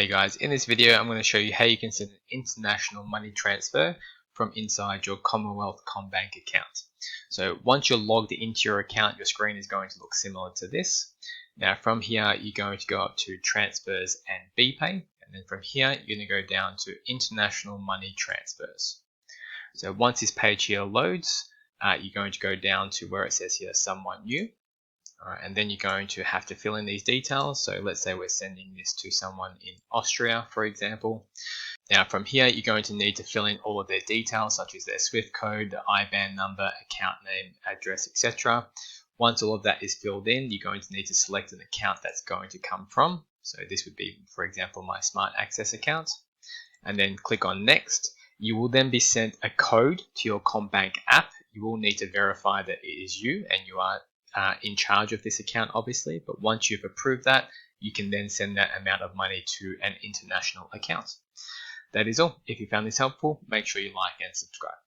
Hey guys, in this video I'm going to show you how you can send an international money transfer from inside your Commonwealth Commbank account. So once you're logged into your account, your screen is going to look similar to this. Now from here you're going to go up to Transfers and BPay, and then from here you're going to go down to International Money Transfers. So once this page here loads, you're going to go down to where it says here Someone New. Alright, and then you're going to have to fill in these details. So let's say we're sending this to someone in Austria, for example. Now from here, you're going to need to fill in all of their details, such as their SWIFT code, the IBAN number, account name, address, etc. Once all of that is filled in, you're going to need to select an account that's going to come from. So this would be, for example, my Smart Access account. And then click on Next. You will then be sent a code to your Commbank app. You will need to verify that it is you and you are in charge of this account, obviously, but once you've approved that, you can then send that amount of money to an international account. That is all. If you found this helpful, make sure you like and subscribe.